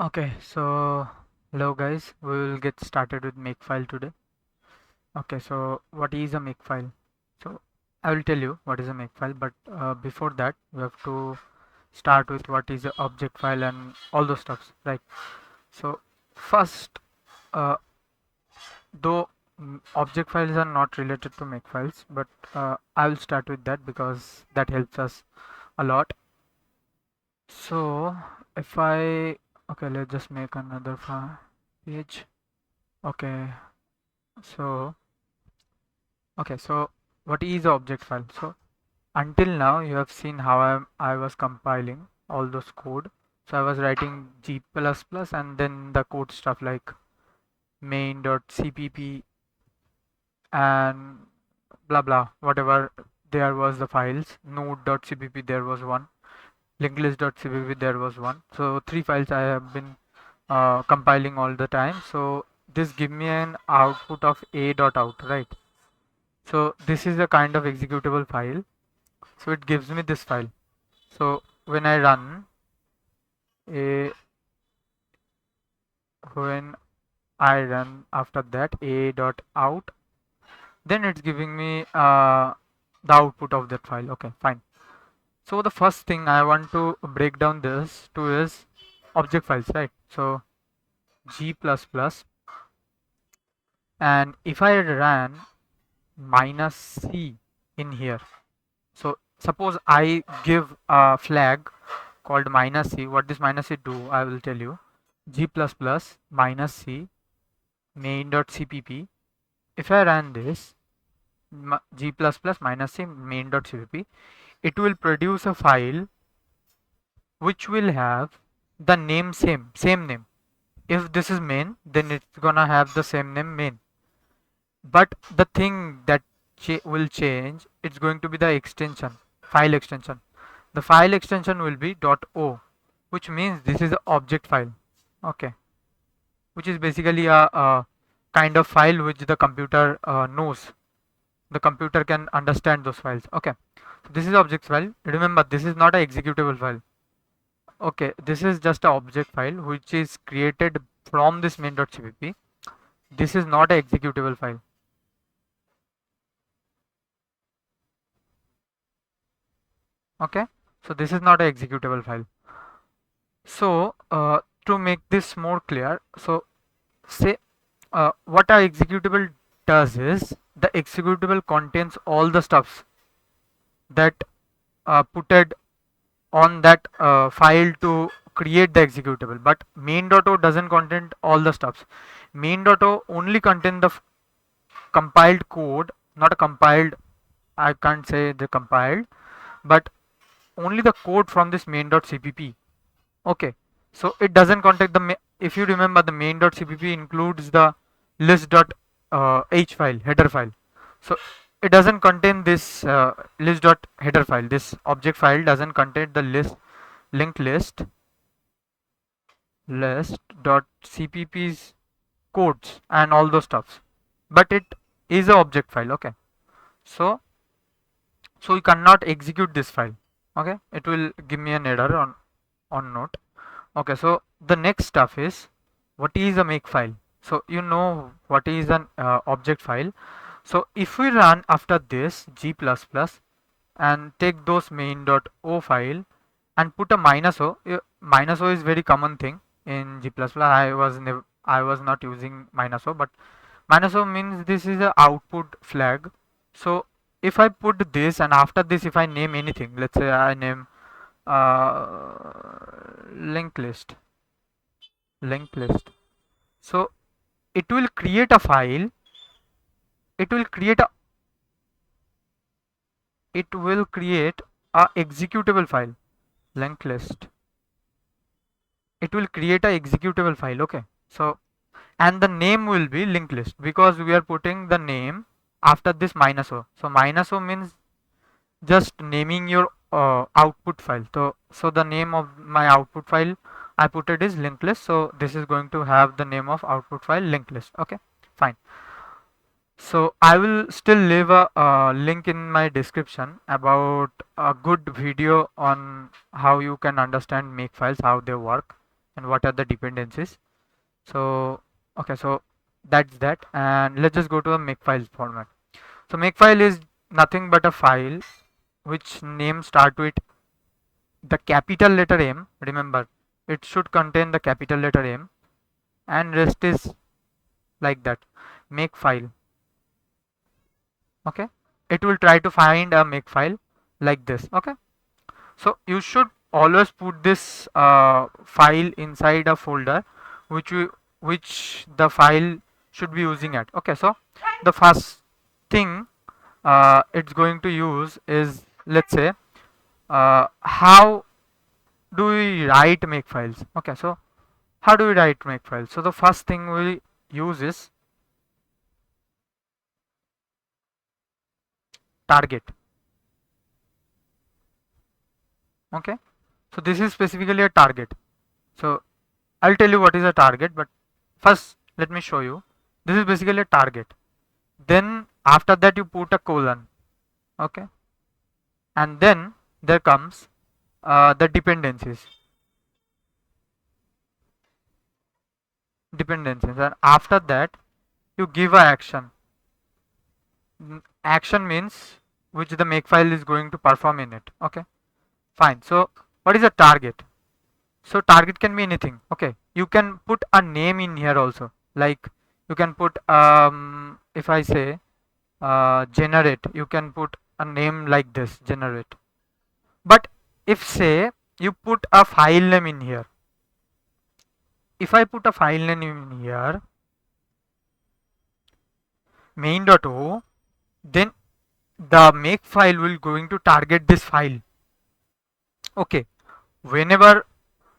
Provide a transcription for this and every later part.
Okay, so hello guys, we will get started with Makefile today. Okay, so what is a Makefile? So I will tell you what is a Makefile, but before that we have to start with what is a object file and all those stuffs, right? So first, uh, though object files are not related to Makefiles, but I will start with that because that helps us a lot. So if I okay, let's just make another page. Okay, so so what is the object file? So until now you have seen how I was compiling all those code. So I was writing G++ and then the code stuff like main.cpp and blah blah whatever there was the files. Node.cpp there was one. Linklist.cpp there was one. So three files I have been compiling all the time. So this give me an output of a.out, right? So this is a kind of executable file. So it gives me this file. So when I run a when I run after that a.out, then it's giving me the output of that file. Okay, fine. So the first thing I want to break down this to is object files, right? So G++, and if I ran -c in here, so suppose I give a flag called -c. What this -c do, I will tell you. G++ -c main.cpp. If I run this G++ -c main.cpp, it will produce a file which will have the name same name. If this is main, then it's gonna have the same name main. But the thing that will change, it's going to be the extension, file extension. The file extension will be .o, which means this is an object file. Okay, which is basically a kind of file which the computer knows. The computer can understand those files. Okay, so this is object file. Remember, this is not an executable file. Okay, this is just an object file which is created from this main.cpp. This is not an executable file. Okay, so this is not an executable file. So to make this more clear, so say what a executable does is the executable contains all the stuffs that putted on that file to create the executable, but main.o doesn't contain all the stuffs. Main.o only contain the compiled code, not a compiled, I can't say the compiled, but only the code from this main.cpp. Okay, so it doesn't contain the if you remember, the main.cpp includes the list.h file, header file. So it doesn't contain this list.header file. This object file doesn't contain the linked list.cpp's codes and all those stuffs, but it is a object file. Okay, so you cannot execute this file. Okay, it will give me an error on note. Okay, so the next stuff is what is a makefile. So you know what is an object file. So if we run after this G++ and take those main.o file and put a -o, -o is very common thing in G++. I was not using -o, but -o means this is a output flag. So if I put this and after this if I name anything, let's say I name linked list. So it will create a file. It will create a executable file. Linked list. It will create a executable file. Okay. So and the name will be linked list because we are putting the name after this -o. So -o means just naming your output file. So the name of my output file I put it is linked list. So this is going to have the name of output file linked list. Okay, fine. So I will still leave a link in my description about a good video on how you can understand Makefiles, how they work and what are the dependencies. So okay, so that's that, and let's just go to the Makefiles format. So Makefile is nothing but a file which name start with the capital letter M. Remember, it should contain the capital letter M, and rest is like that. Makefile. Okay, it will try to find a Makefile like this. Okay, so you should always put this file inside a folder which which the file should be using at. Okay, so the first thing it's going to use is, let's say, how do we write Makefiles. Okay, so how do we write Makefiles? So the first thing we use is target. Okay, so this is specifically a target. So I'll tell you what is a target, but first let me show you. This is basically a target. Then after that you put a colon. Okay, and then there comes the dependencies. And after that you give a action. Action means which the Makefile is going to perform in it. Okay, fine. So what is a target? So target can be anything. Okay, you can put a name in here also, like you can put if I say generate, you can put a name like this, generate. But if say you put a file name in here, if I put a file name in here, main.o, then the Makefile will going to target this file. Okay, whenever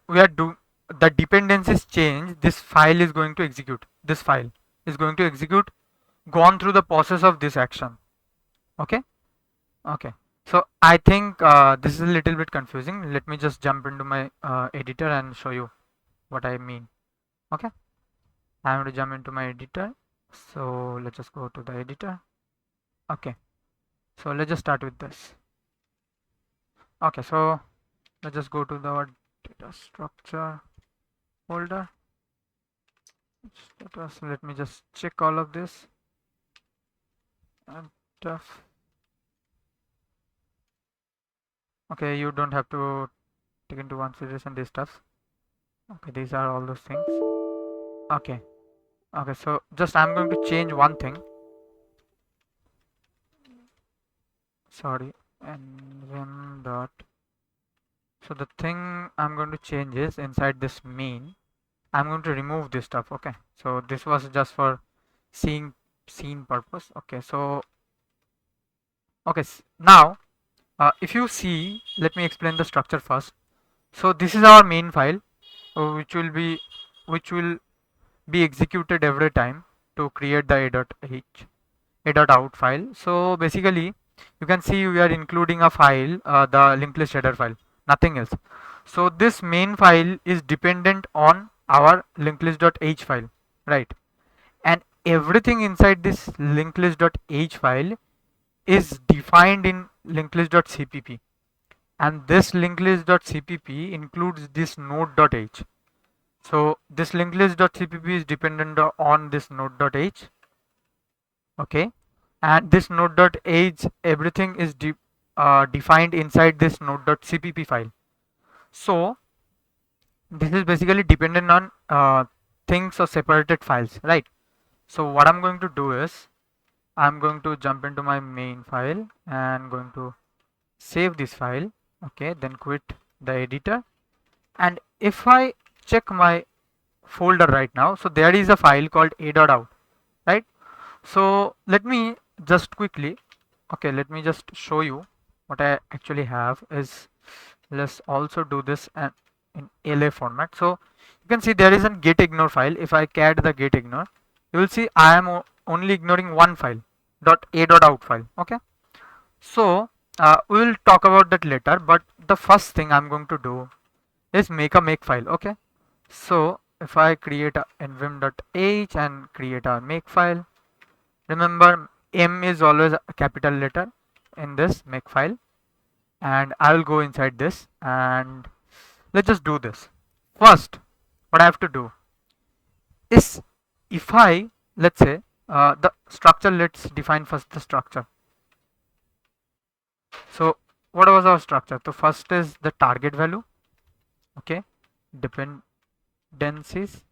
we are do the dependencies change, this file is going to execute. This file is going to execute, gone through the process of this action. Okay, okay. So I think this is a little bit confusing. Let me just jump into my editor and show you what I mean. Okay, I'm going to jump into my editor. So let's just go to the editor. Okay, so let's just start with this. Okay, so let's just go to the data structure folder. Let me just check all of this and stuff. Okay, you don't have to take into consideration these stuff. Okay, these are all those things. Okay, okay, so just I'm going to change one thing. Sorry, and dot. So the thing I'm going to change is inside this main, I'm going to remove this stuff. Okay, so this was just for seeing scene purpose. Okay, so okay, now if you see, let me explain the structure first. So this is our main file, which will be executed every time to create the a.out file. So basically you can see we are including a file, the linked list header file, nothing else. So this main file is dependent on our linked list.h file, right? And everything inside this linked list.h file is defined in linked list.cpp, and this linked list.cpp includes this node.h. So this linked list.cpp is dependent on this node.h. Okay, and this node.h, everything is defined inside this node.cpp file. So this is basically dependent on things or separated files, right? So what I'm going to do is I'm going to jump into my main file and going to save this file. Okay, then quit the editor, and if I check my folder right now, so there is a file called a.out, right? So let me just quickly, okay, let me just show you what I actually have is, let's also do this in LA format. So you can see there is a get ignore file. If I cat the get ignore, you will see I am only ignoring one file, .a.out file. Okay, so we will talk about that later, but the first thing I'm going to do is make a Makefile. Okay, so if I create a nvim.h and create a Makefile, remember M is always a capital letter in this Makefile, and I will go inside this and let's just do this. First, what I have to do is, if I, let's say, the structure, let's define first the structure. So what was our structure? So first is the target value, okay, dependencies,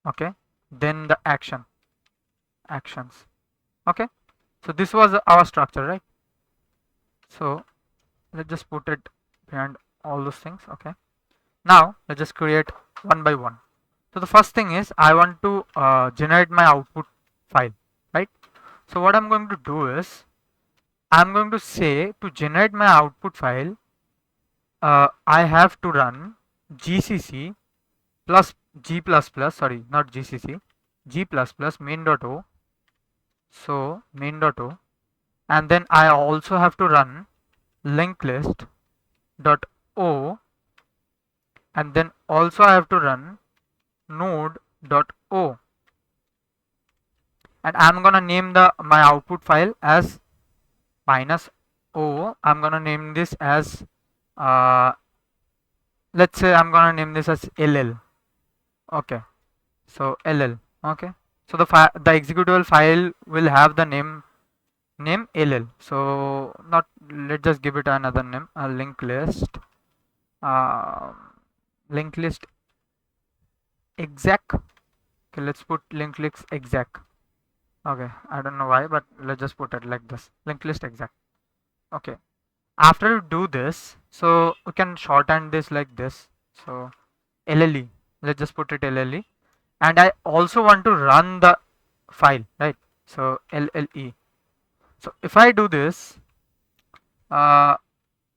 okay, then the actions, okay. So this was our structure, right? So let's just put it behind all those things, okay. Now let's just create one by one. So the first thing is I want to generate my output file, right? So what I'm going to do is I'm going to say to generate my output file, I have to run gcc plus g plus plus, sorry, not gcc, g plus plus main.o. So main.o, and then I also have to run linked list dot o, and then also I have to run node dot o, and I'm gonna name the my output file as minus o. I'm gonna name this as uh, let's say I'm gonna name this as ll, okay. So ll, okay. So the executable file will have the name ll. So not, let's just give it another name, a linked list, uh, linked list exec. Okay, let's put linked list exec. Okay, I don't know why, but let's just put it like this, linked list exec. Okay, after you do this, so we can shorten this like this. So lle, let's just put it lle, and I also want to run the file, right? So lle. So if I do this, uh,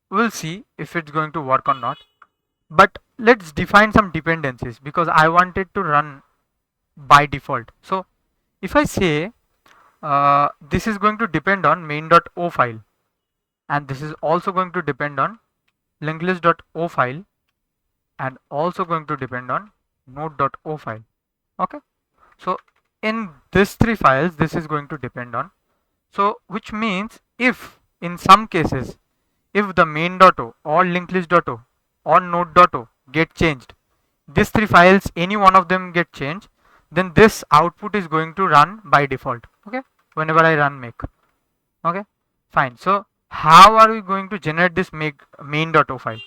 we'll see if it's going to work or not. But let's define some dependencies because I want it to run by default. So if I say this is going to depend on main.o file, and this is also going to depend on linklist.o file, and also going to depend on node.o file, okay. So in these three files this is going to depend on. So which means if in some cases if the main.o or linklist.o or node.o get changed, these three files any one of them get changed, then this output is going to run by default, okay, whenever I run make, okay, fine. So how are we going to generate this main.o file?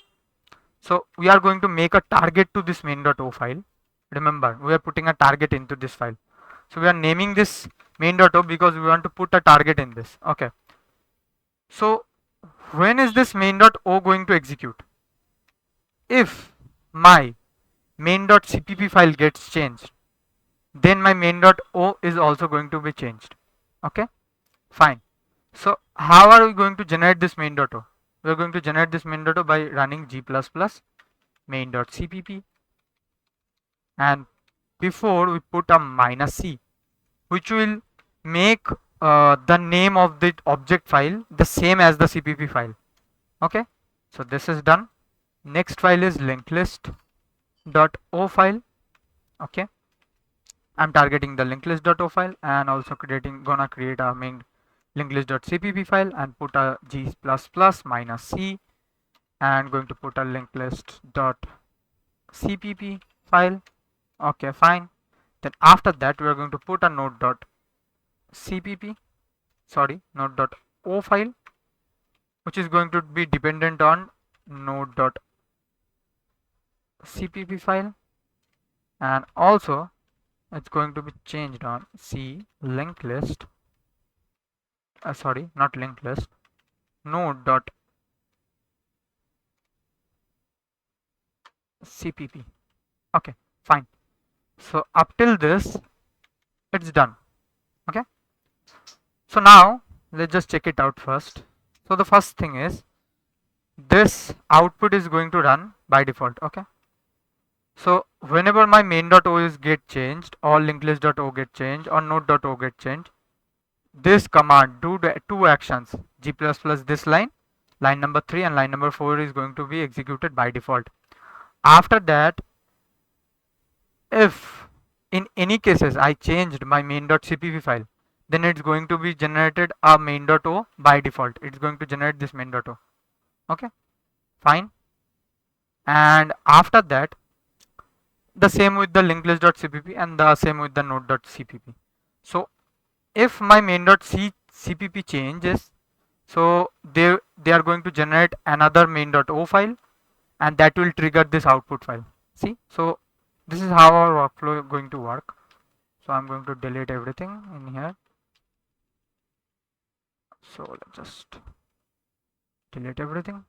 So we are going to make a target to this main.o file. Remember, we are putting a target into this file. So we are naming this main.o because we want to put a target in this, okay. So when is this main.o going to execute? If my main.cpp file gets changed, then my main.o is also going to be changed, okay, fine. So how are we going to generate this main.o? We are going to generate this main.o by running g++ main.cpp, and before we put a minus c, which will make the name of the object file the same as the cpp file, okay. So this is done. Next file is linklist.o file, okay. I'm targeting the linklist.o file and also gonna create a main linklist.cpp file and put a g++ minus c, and going to put a linklist.cpp file, okay, fine. Then after that we are going to put a node.cpp, sorry, node.o file, which is going to be dependent on node.cpp file, and also it's going to be changed on c linked list, sorry, not linked list, node.cpp, okay, fine. So up till this it's done, okay. So now let's just check it out first. So the first thing is this output is going to run by default, okay. So whenever my main.o is get changed or linklist.o get changed or node.o get changed, this command do the two actions, g++ this line number 3 and line number 4 is going to be executed by default. After that, if in any cases I changed my main.cpp file, then it's going to be generated a main.o by default. It's going to generate this main.o, okay, fine. and after that the same with the linklist.cpp and the same with the node.cpp. So if my main.cpp changes, so they are going to generate another main.o file, and that will trigger this output file. See, so this is how our workflow is going to work. So I'm going to delete everything in here. So let's just delete everything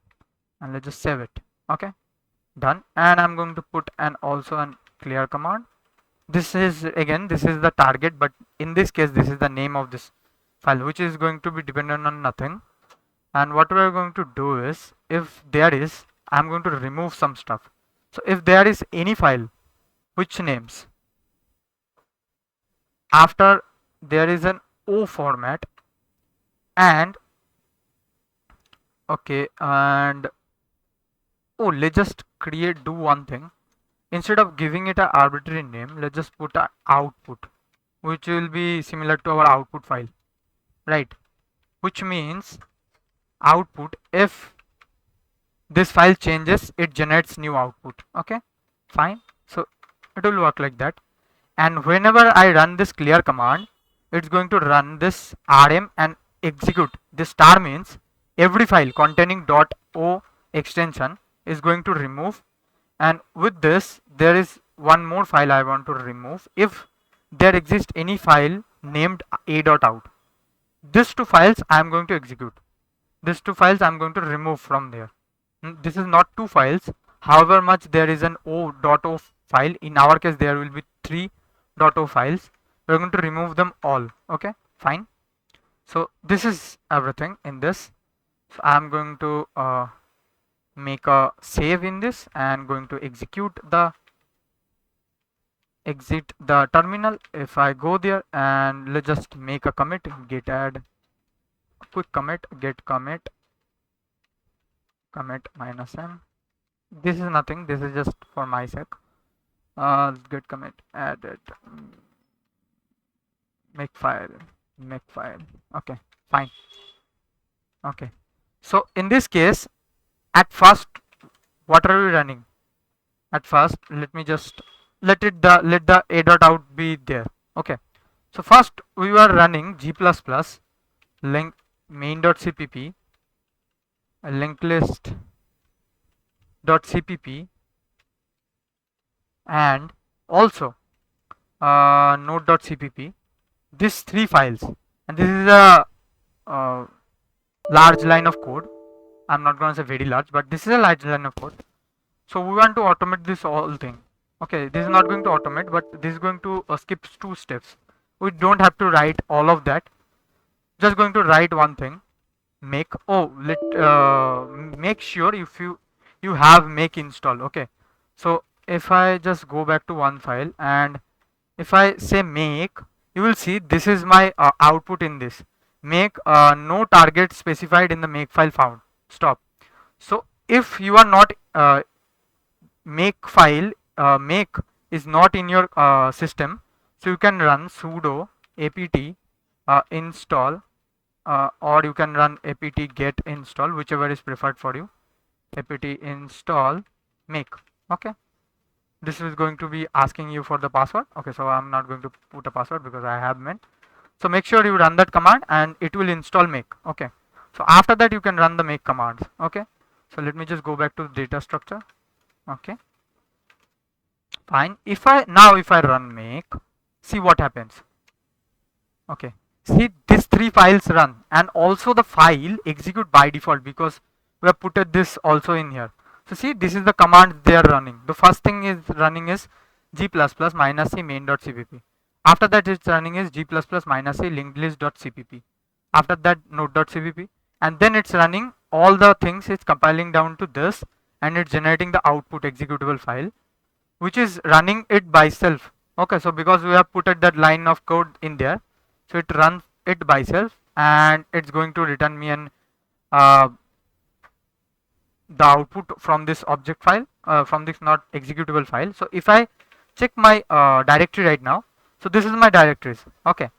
and let's just save it. Okay, done. And I'm going to put an also an clear command. This is again, this is the target, but in this case this is the name of this file, which is going to be dependent on nothing. And what we are going to do is, if there is, I'm going to remove some stuff. So if there is any file which names after there is an O format, and okay, and oh, let's just do one thing. Instead of giving it an arbitrary name, let's just put a output, which will be similar to our output file, right? Which means output, if this file changes, it generates new output. Okay, fine. So it will work like that. And whenever I run this clear command, it's going to run this rm and execute. This star means every file containing .o extension is going to remove, and with this there is one more file I want to remove. If there exists any file named a.out, these two files I am going to execute. These two files I am going to remove from there. This is not two files, however much there is an o.o file. In our case there will be 3.o files. We're going to remove them all. Okay, fine. So this is everything in this. So I'm going to make a save in this and going to exit the terminal. If I go there and let's just make a commit, git add quick commit, get commit -n. This is nothing, this is just for my sake. Git commit added Makefile. Okay, fine. Okay, so in this case, at first, what are we running? At first, let me just let the a.out be there. Okay, so first we were running g++ link main.cpp linklist.cpp and also node.cpp, these three files, and this is a large line of code. I'm not going to say very large, but this is a large line of code. So we want to automate this whole thing. Okay, this is not going to automate, but this is going to skip 2 steps. We don't have to write all of that. Just going to write one thing. Make make sure if you have make install. Okay, so if I just go back to one file and if I say make, you will see this is my output in this make. No target specified in the make file found. Stop. So if you are not make file make is not in your system, so you can run sudo apt install, or you can run apt get install, whichever is preferred for you. Apt install make. Okay, this is going to be asking you for the password. Okay, so I'm not going to put a password because I have meant. So make sure you run that command and it will install make. Okay, so after that you can run the make commands. Okay, so let me just go back to the data structure. Okay, fine. If I run make, see what happens. Okay, see these three files run, and also the file execute by default because we have put this also in here. So see, this is the command they are running. The first thing is running is g++ -c main.cpp. After that it's running is g++ -c linklist.cpp. After that node.cpp, and then it's running all the things. It's compiling down to this and it's generating the output executable file, which is running it by self. Okay, so because we have put that line of code in there, so it runs it by self and it's going to return me an the output from this object file, from this not executable file. So if I check my directory right now, so this is my directories. Okay,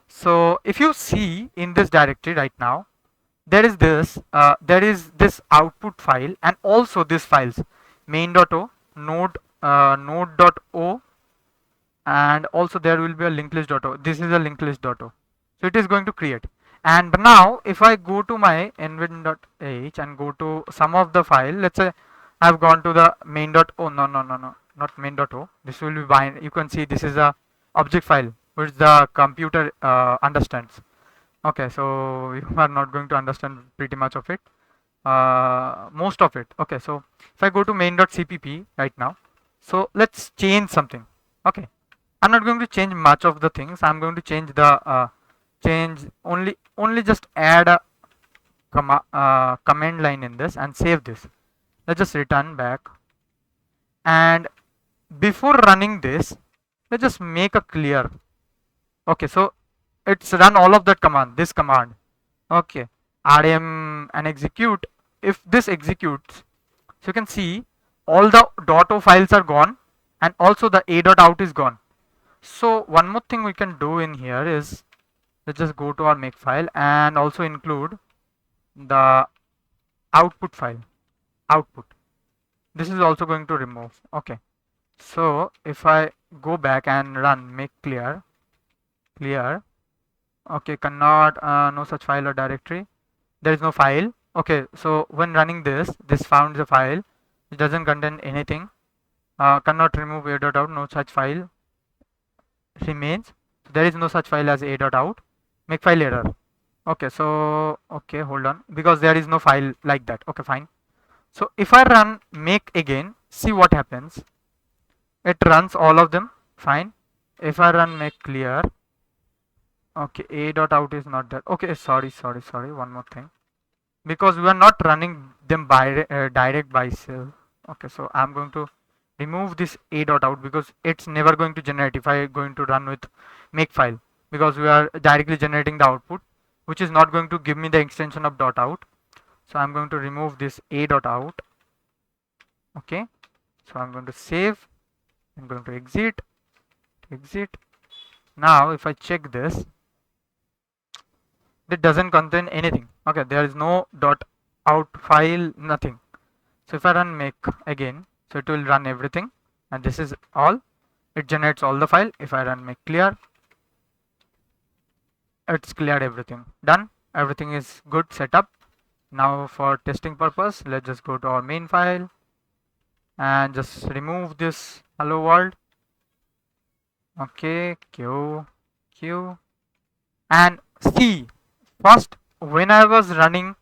so if you see in this directory right now, there is this output file and also these files. main.o, node.o, and also there will be a linked list.o. This is a linked list.o. So it is going to create. And now if I go to my nvin.h and go to some of the file, let's say I've gone to the main.o. No, not main.o. This will be bind. You can see this is a object file which the computer understands. Okay, so you are not going to understand pretty much of it, most of it. Okay, so if I go to main.cpp right now, so let's change something. Okay, I'm not going to change much of the things. I'm going to change the change only just add a command line in this and save this. Let's just return back, and before running this, let's just make a clear. Okay, so it's run all of that command, this command. Okay, rm and execute. If this executes, so you can see all the .o files are gone, and also the a.out is gone. So one more thing we can do in here is, let's just go to our makefile and also include the output file, output. This is also going to remove. Okay, so if I go back and run make clear, okay, cannot, no such file or directory, there is no file. Okay, so when running this found the file, it doesn't contain anything, cannot remove a.out, no such file remains. There is no such file as a.out, make file error. Okay, so okay, hold on, because there is no file like that. Okay, fine. So if I run make again, see what happens. It runs all of them, fine. If I run make clear, okay, a.out is not there. Okay, sorry, one more thing, because we are not running them by direct by cell. Okay, so I'm going to remove this a.out because it's never going to generate if I going to run with makefile, because we are directly generating the output, which is not going to give me the extension of .out. So I'm going to remove this a.out. Okay, so I'm going to save. I'm going to exit. Now if I check this, it doesn't contain anything. Okay, there is no .out file, nothing. So if I run make again, so it will run everything, and this is all. It generates all the file. If I run make clear, it's cleared everything. Done. Everything is good, set up. Now for testing purpose, let's just go to our main file and just remove this hello world. Okay, q and see, first when I was running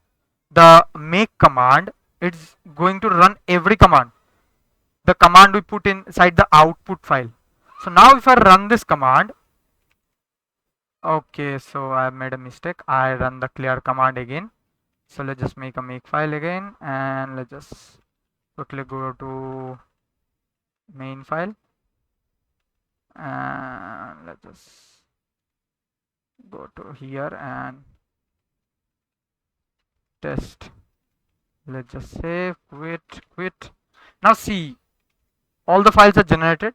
the make command, it's going to run every command, the command we put inside the output file. So now if I run this command, okay, so I made a mistake. I run the clear command again. So let's just make a make file again, and let's just quickly go to main file, and let's just go to here and test. Let's just save, quit. Now see, all the files are generated.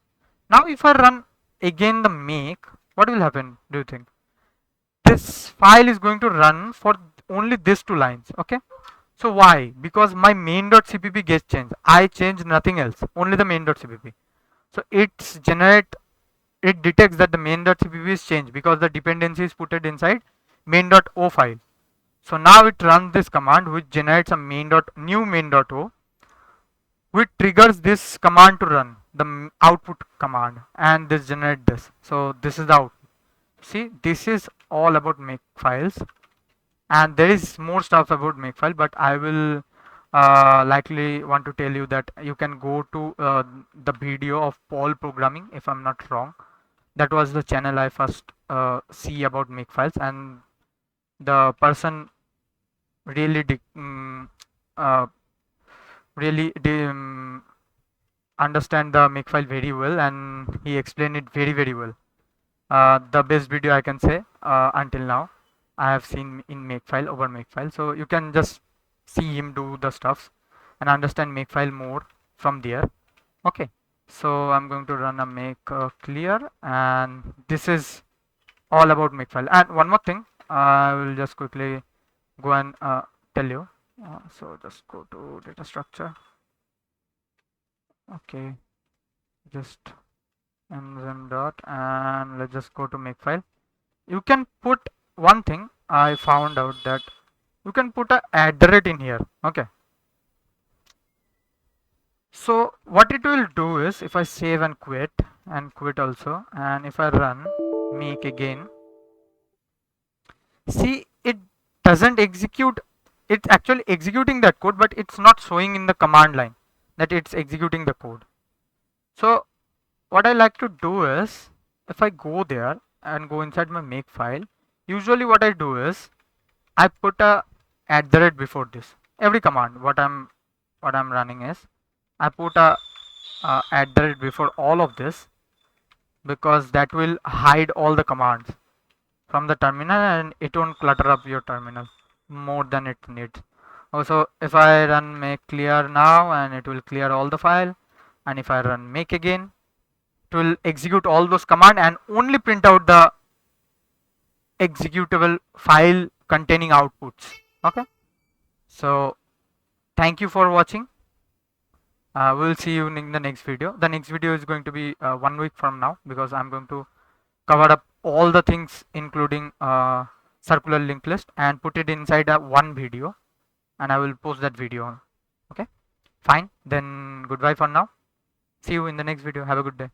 Now if I run again the make, what will happen, do you think? This file is going to run for only these two lines. Okay, so why? Because my main.cpp gets changed. I change nothing else, only the main.cpp. So it detects that the main.cpp is changed because the dependency is put inside main.o file. So now it runs this command which generates a new main.o, which triggers this command to run the output command, and this generate this. So this is the output. See, this is all about Makefiles, and there is more stuff about Makefile, but I will likely want to tell you that you can go to the video of Paul programming, if I'm not wrong. That was the channel I first see about Makefiles, and the person really uh, understand the Makefile very well, and he explained it very well. The best video I can say until now I have seen in Makefile, over Makefile. So you can just see him do the stuffs and understand Makefile more from there. Okay, so I'm going to run a make clear, and this is all about Makefile. And one more thing, I will just quickly go and tell you. So just go to data structure. Okay, just nzem dot, and let's just go to Makefile. You can put one thing. I found out that you can put a @ in here. Okay, so what it will do is, if I save and quit also, and if I run make again, see, it doesn't execute. It's actually executing that code, but it's not showing in the command line that it's executing the code. So what I like to do is, if I go there and go inside my make file, usually what I do is I put a @ before this. Every command what I'm running is I put a @ before all of this, because that will hide all the commands from the terminal and it won't clutter up your terminal more than it needs. Also, if I run make clear now, and it will clear all the file, and if I run make again, it will execute all those commands and only print out the executable file containing outputs. Okay, so thank you for watching. We'll see you in the next video. The next video is going to be 1 week from now, because I'm going to cover up all the things, including circular linked list, and put it inside a one video, and I will post that video. Okay, fine, then goodbye for now. See you in the next video. Have a good day.